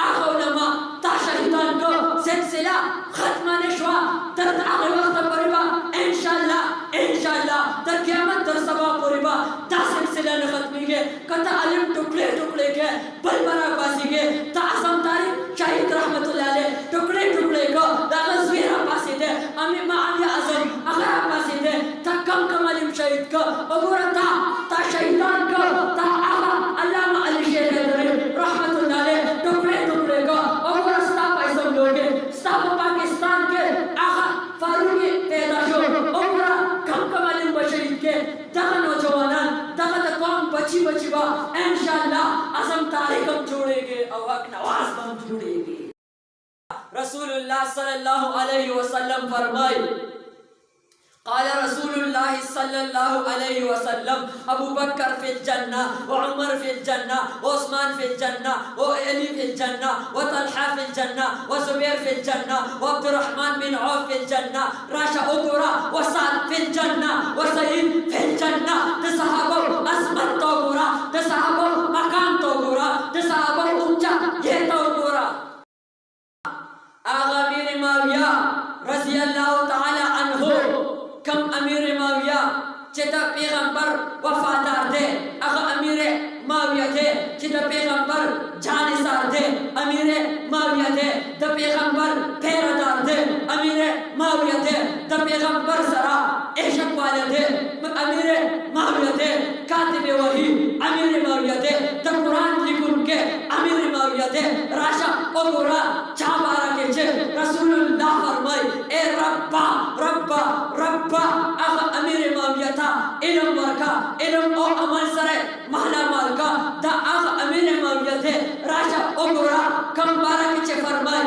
आखो नमा ता शहीदान को सिलसिला खत्म नशवा तर आगे वक्त परिबा इंशाल्लाह तर क़यामत तर सबा परिबा ता सिलसिला न खत्म के कता अलिम टुकड़े टुकड़े के बलबरा पासी के ता आसम तारीख शहीद रहमतुल्लाह अलैह टुकड़े टुकड़े को दा गज़वीरा पासी दे अमी मालिया आजम अगरा पासी दे ता कम कम अलिम शहीद को अबूरा ता शहीदान को ता आगा अल्लामा अली शेर रहमतुल्लाह अलैह टुकड़े टुकड़े को अबूरा स्टा पैसा लोगे स्टा पाकिस्तान के आगा फारूकी पैदा शो अबूरा कम कम अलिम बशहीद के दगा नौजवान दगा कौम बची बची बा इंशाल्लाह आजम तारीख हम जोड़ेंगे और हक नवाज हम जोड़ेंगे। रसूलुल्लाह सल्लल्लाहु अलैहि वसल्लम फरमाए क़ाल रसूलुल्लाह सल्लल्लाहु अलैहि वसल्लम अबू बकर फिल जन्ना व उमर फिल जन्ना व उस्मान फिल जन्ना व अली फिल जन्ना व तलहा फिल जन्ना व जुबैर फिल जन्ना व अब्दुर्रहमान बिन औफ फिल जन्ना राशा उतरा व साद फिल जन्ना व सईद फिल जन्ना ते सहाबा अज़मत तो गोरा ते सहाबा मकाम तो गोरा ते सहाबा ऊंचा ये तो गोरा। आगा अमीर माविया रज़ी अल्लाह तआला अन्हु कम अमीर माविया चिता पैगंबर वफादार थे अगर अमीर माविया थे चिता पैगंबर जानिसार थे अमीर माविया थे द पैगंबर पैरादार थे अमीर माविया थे द पैगंबर सरा इश्क वाले थे अमीर माविया थे कातिब वही अमीर माविया थे द कुरान लिखुन के अमीर माविया थे राशा ओगोरा चाबारा के चे रसूलुल्लाह फरमाए ए रब्बा रब्बा रब्बा अगर अमीर माविया था इल्म वर्का इल्म और अमल सरे महला मालका दा आग अमीर माविया थे राशा ओगोरा कम बारा के चे फरमाए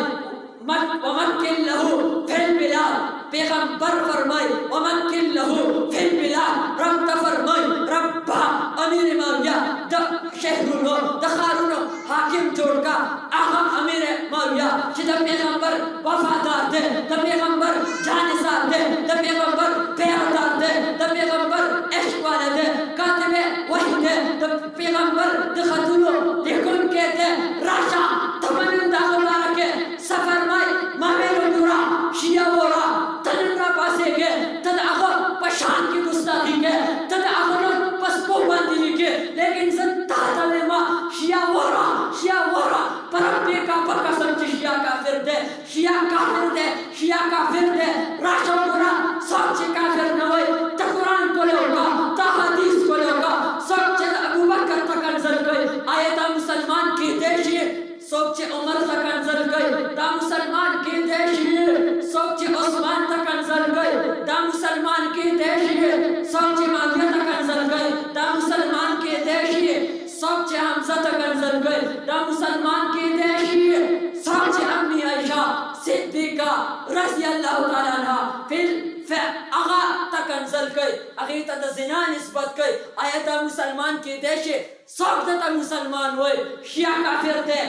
वमक्किन लहू फिल बिलाद पैगंबर फरमाए वमक्किन लहू फिल बिलाद रब फरमाए रब्बा अमीर माविया द शहरुनो द खारुनो हाकिम जोड़का आगा अमीर माविया जिदा पैगंबर वफादार थे द पैगंबर जानिसार थे द पैगंबर पैगंबर थे द पैगंबर इश्क वाले थे कातिबे वही थे द पैगंबर द खतुनो लिखुन के थे राशा तमन्ना दागमारा के सफर में मावेलो दूरा शिया वोरा तनरा पासे के तद आगा पशान की गुस्ताखी के तद आगा पसपो बंदी के लेकिन सत्ता तलेमा शिया वोरा परम्पे का कसम शिया काफिर थे शिया काफिर थे राशा दूरा सोच काफिर न होए त कुरान को लेगा त हदीस को लेगा सोच अबू बकर तक अंजल गए आयत मुसलमान की देशी सोच उमर तक अंजल गए दा मुसलमान की देशी सोच उस्मान तक अंजल गए दा मुसलमान की देशी सोच माविया तक अंजल गए दा मुसलमान की देशी सोच हमजा तक अंजल गए दा मुसलमान की देशी सोच अम्मी आयशा सिद्दीका रज़ी अल्लाह तआला अन्हा फिल आगा तक अंजल गए अगी तद जिना निस्बत गए आयत मुसलमान की देशी सोच तक मुसलमान हुए शिया काफिर थे।